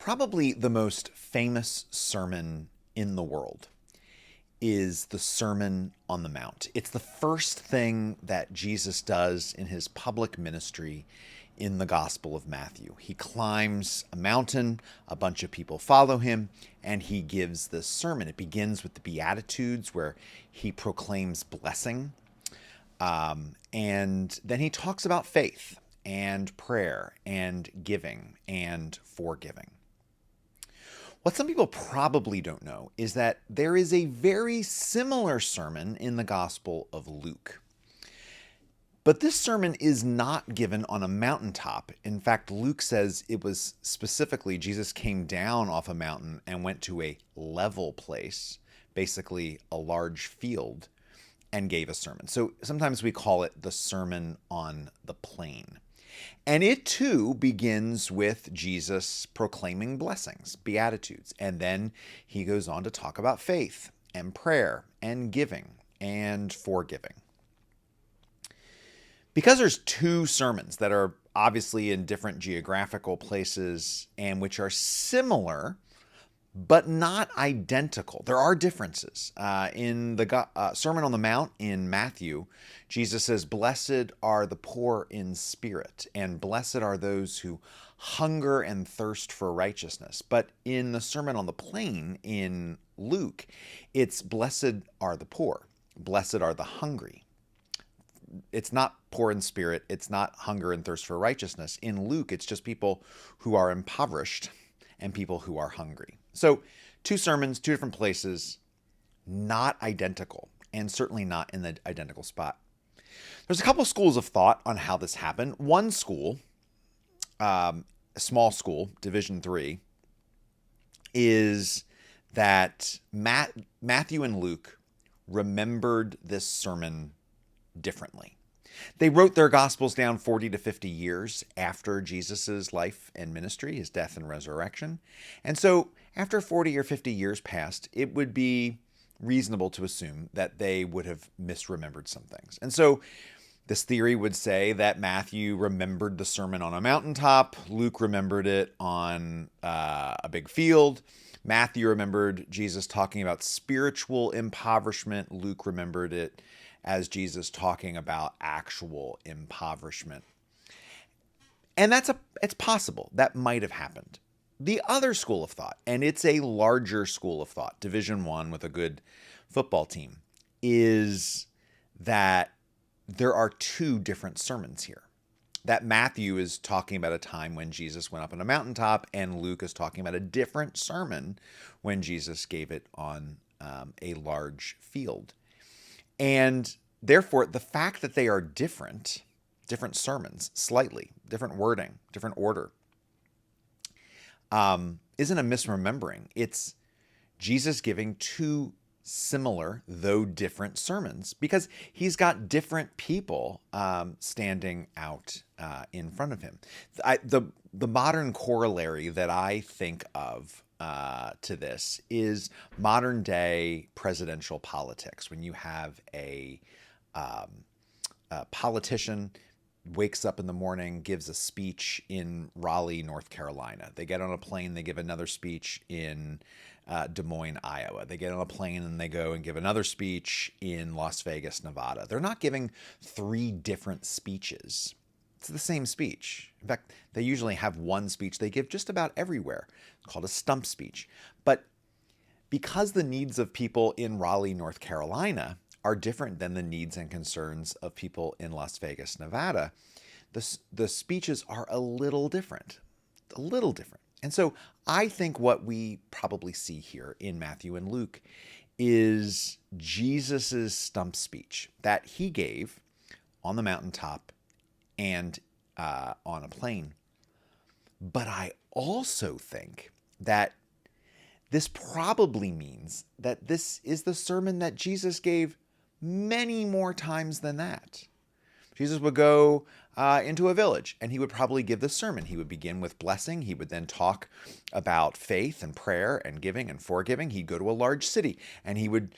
Probably the most famous sermon in the world is the Sermon on the Mount. It's the first thing that Jesus does in his public ministry in the Gospel of Matthew. He climbs a mountain, a bunch of people follow him, and he gives this sermon. It begins with the Beatitudes, where he proclaims blessing, and then he talks about faith and prayer and giving and forgiving. What some people probably don't know is that there is a very similar sermon in the Gospel of Luke. But this sermon is not given on a mountaintop. In fact, Luke says it was specifically Jesus came down off a mountain and went to a level place, basically a large field, and gave a sermon. So sometimes we call it the Sermon on the Plain. And it too begins with Jesus proclaiming blessings, beatitudes, and then he goes on to talk about faith and prayer and giving and forgiving. Because there's two sermons that are obviously in different geographical places and which are similar but not identical. There are differences. In the Sermon on the Mount in Matthew, Jesus says, "Blessed are the poor in spirit, and blessed are those who hunger and thirst for righteousness." But in the Sermon on the Plain in Luke, it's "Blessed are the poor, blessed are the hungry." It's not poor in spirit, it's not hunger and thirst for righteousness. In Luke, it's just people who are impoverished and people who are hungry. So, two sermons, two different places, not identical, and certainly not in the identical spot. There's a couple schools of thought on how this happened. One school, a small school, Division 3, is that Matthew and Luke remembered this sermon differently. They wrote their Gospels down 40 to 50 years after Jesus' life and ministry, his death and resurrection. And so after 40 or 50 years passed, it would be reasonable to assume that they would have misremembered some things. And so this theory would say that Matthew remembered the Sermon on a mountaintop, Luke remembered it on a big field, Matthew remembered Jesus talking about spiritual impoverishment, Luke remembered it as Jesus talking about actual impoverishment. And it's possible that might have happened. The other school of thought, and it's a larger school of thought, Division 1 with a good football team, is that there are two different sermons here. That Matthew is talking about a time when Jesus went up on a mountaintop, and Luke is talking about a different sermon when Jesus gave it on a large field. And therefore, the fact that they are different sermons, slightly, different wording, different order, isn't a misremembering. It's Jesus giving two similar, though different sermons, because he's got different people standing out in front of him. The modern corollary that I think of to this is modern day presidential politics. When you have a politician wakes up in the morning, gives a speech in Raleigh, North Carolina. They get on a plane, they give another speech in Des Moines, Iowa. They get on a plane and they go and give another speech in Las Vegas, Nevada. They're not giving three different speeches. It's the same speech. In fact, they usually have one speech they give just about everywhere. It's called a stump speech. But because the needs of people in Raleigh, North Carolina are different than the needs and concerns of people in Las Vegas, Nevada, the speeches are a little different. And so I think what we probably see here in Matthew and Luke is Jesus's stump speech that he gave on the mountaintop and on a plain. But I also think that this probably means that this is the sermon that Jesus gave many more times than that. Jesus would go into a village and he would probably give this sermon. He would begin with blessing. He would then talk about faith and prayer and giving and forgiving. He'd go to a large city and he would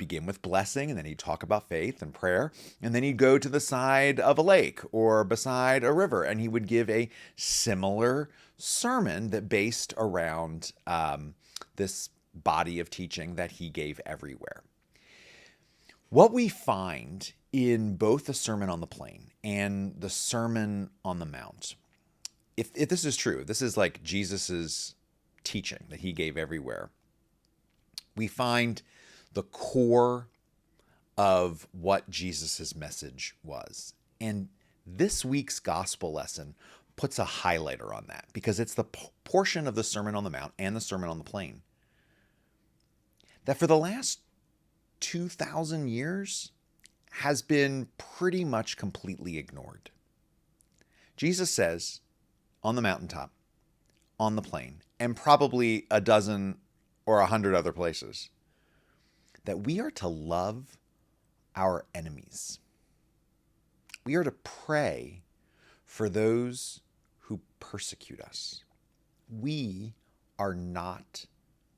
begin with blessing, and then he'd talk about faith and prayer, and then he'd go to the side of a lake or beside a river, and he would give a similar sermon that based around this body of teaching that he gave everywhere. What we find in both the Sermon on the Plain and the Sermon on the Mount, if this is true, this is like Jesus's teaching that he gave everywhere, we find the core of what Jesus's message was. And this week's gospel lesson puts a highlighter on that because it's the portion of the Sermon on the Mount and the Sermon on the Plain that for the last 2,000 years has been pretty much completely ignored. Jesus says on the mountaintop, on the plain, and probably a dozen or 100 other places, that we are to love our enemies. We are to pray for those who persecute us. We are not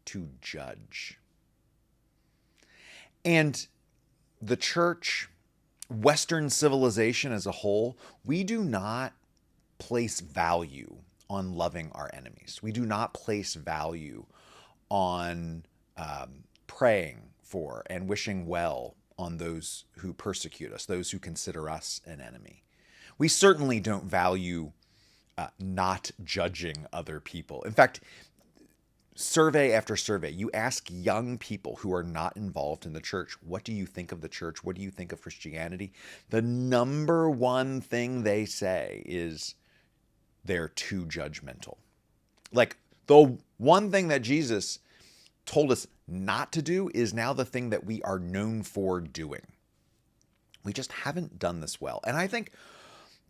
to judge. And the church, Western civilization as a whole, we do not place value on loving our enemies. We do not place value on praying for and wishing well on those who persecute us, those who consider us an enemy. We certainly don't value not judging other people. In fact, survey after survey, you ask young people who are not involved in the church, what do you think of the church? What do you think of Christianity? The number one thing they say is they're too judgmental. Like the one thing that Jesus told us not to do is now the thing that we are known for doing. We just haven't done this well. And I think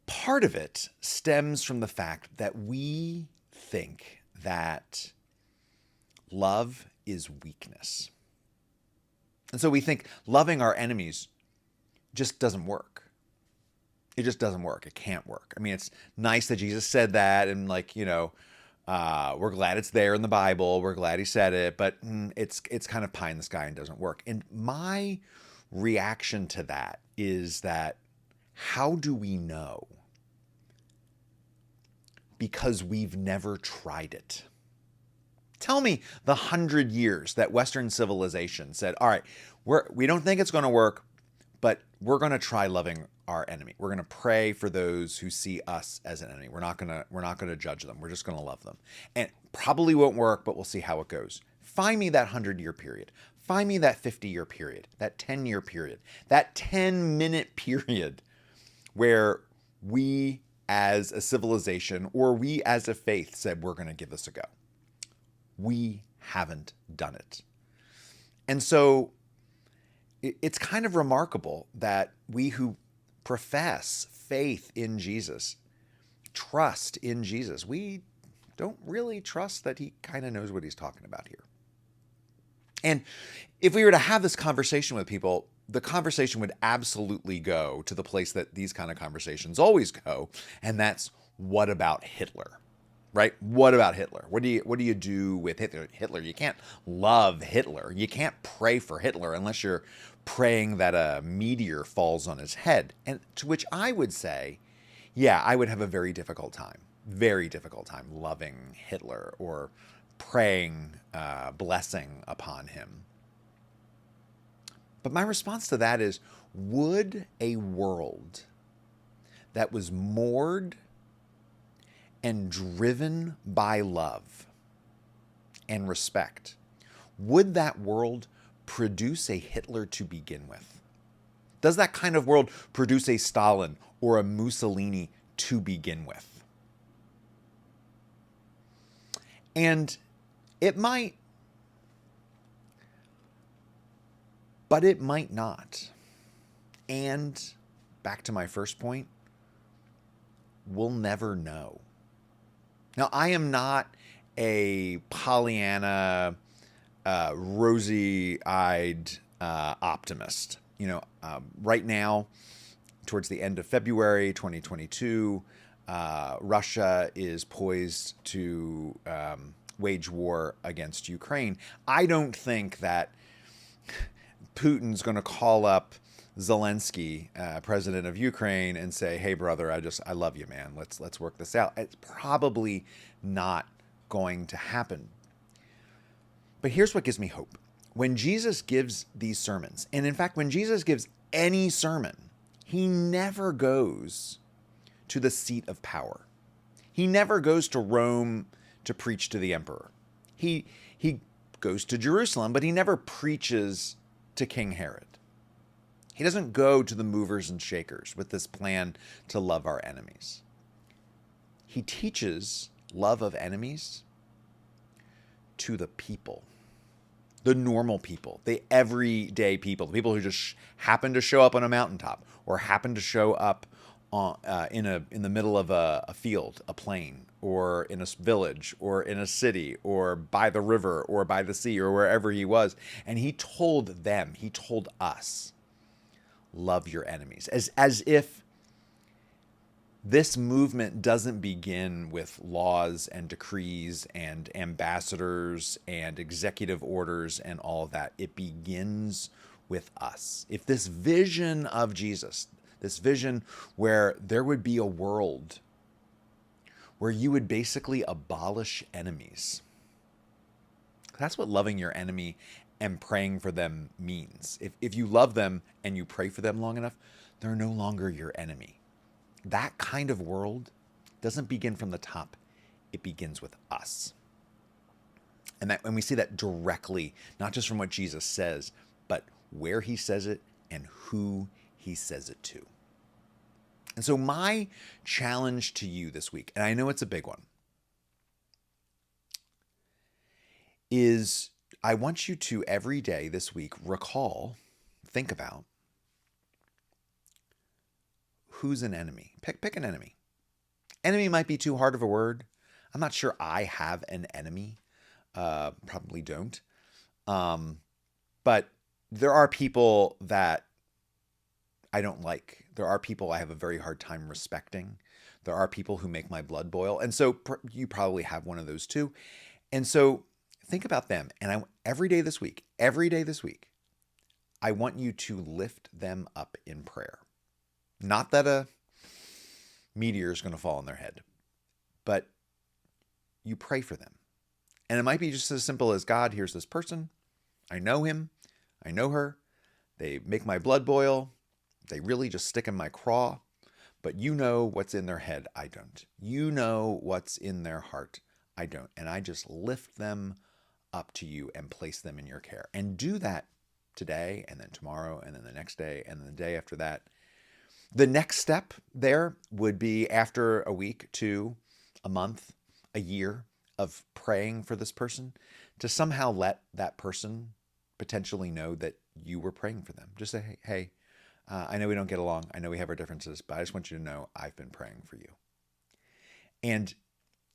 part of it stems from the fact that we think that love is weakness. And so we think loving our enemies just doesn't work. It just doesn't work. It can't work. I mean, it's nice that Jesus said that and we're glad it's there in the Bible. We're glad he said it, but it's kind of pie in the sky and doesn't work. And my reaction to that is that how do we know? Because we've never tried it. Tell me the 100 years that Western civilization said, all right, we don't think it's going to work, but we're going to try loving our enemy. We're going to pray for those who see us as an enemy. We're not going to judge them. We're just going to love them. And probably won't work, but we'll see how it goes. Find me that 100-year period. Find me that 50-year period, that 10-year period, that 10-minute period where we as a civilization or we as a faith said we're going to give this a go. We haven't done it. And so it's kind of remarkable that we who profess faith in Jesus, trust in Jesus, we don't really trust that he kind of knows what he's talking about here. And if we were to have this conversation with people, the conversation would absolutely go to the place that these kind of conversations always go, and that's, what about Hitler? Right? What about Hitler? What do you do with Hitler? You can't love Hitler. You can't pray for Hitler unless you're praying that a meteor falls on his head. And to which I would say, yeah, I would have a very difficult time loving Hitler or praying blessing upon him. But my response to that is, would a world that was moored and driven by love and respect, would that world produce a Hitler to begin with? Does that kind of world produce a Stalin or a Mussolini to begin with? And it might, but it might not. And back to my first point, we'll never know. Now, I am not a Pollyanna, rosy-eyed optimist. Right now, towards the end of February 2022, Russia is poised to wage war against Ukraine. I don't think that Putin's going to call up Zelensky, president of Ukraine, and say, "Hey, brother, I love you, man. Let's work this out." It's probably not going to happen. But here's what gives me hope. When Jesus gives these sermons, and in fact, when Jesus gives any sermon, he never goes to the seat of power. He never goes to Rome to preach to the emperor. He goes to Jerusalem, but he never preaches to King Herod. He doesn't go to the movers and shakers with this plan to love our enemies. He teaches love of enemies to the people, the normal people, the everyday people, the people who just happen to show up on a mountaintop or happen to show up in the middle of a field, a plain, or in a village, or in a city, or by the river, or by the sea, or wherever he was. And he told them, he told us, love your enemies, as if this movement doesn't begin with laws and decrees and ambassadors and executive orders and all of that. It begins with us. If this vision of Jesus, this vision where there would be a world where you would basically abolish enemies, that's what loving your enemy and praying for them means. If you love them and you pray for them long enough, they're no longer your enemy. That kind of world doesn't begin from the top. It begins with us. And we see that directly, not just from what Jesus says, but where he says it and who he says it to. And so my challenge to you this week, and I know it's a big one, is I want you to every day this week think about who's an enemy. Pick an enemy. Enemy might be too hard of a word. I'm not sure I have an enemy. Probably don't. But there are people that I don't like. There are people I have a very hard time respecting. There are people who make my blood boil. And so you probably have one of those too. And so think about them. And every day this week, I want you to lift them up in prayer. Not that a meteor is going to fall on their head, but you pray for them. And it might be just as simple as, God, here's this person. I know him. I know her. They make my blood boil. They really just stick in my craw. But you know what's in their head. I don't. You know what's in their heart. I don't. And I just lift them up to you and place them in your care. And do that today, and then tomorrow, and then the next day, and then the day after that. The next step there would be, after a week, 2, a month, a year of praying for this person, to somehow let that person potentially know that you were praying for them. Just say, hey, I know we don't get along. I know we have our differences, but I just want you to know I've been praying for you. And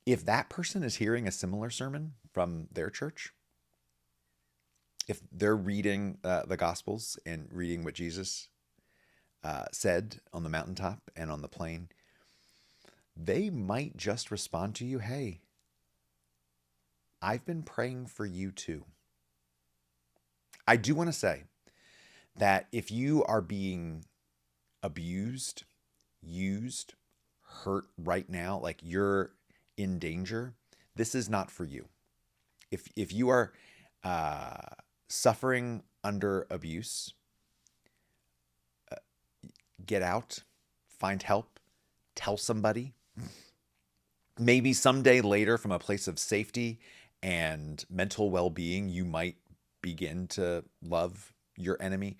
if that person is hearing a similar sermon from their church, if they're reading the Gospels and reading what Jesus said on the mountaintop and on the plain, they might just respond to you, hey, I've been praying for you too. I do want to say that if you are being abused, used, hurt right now, like you're in danger, this is not for you. If you are suffering under abuse, get out, find help, tell somebody. Maybe someday later, from a place of safety and mental well-being, you might begin to love your enemy.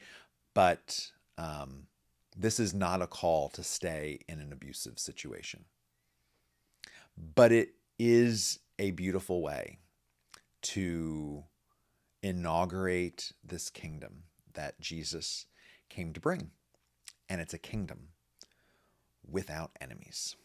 But this is not a call to stay in an abusive situation. But it is a beautiful way to inaugurate this kingdom that Jesus came to bring. And it's a kingdom without enemies.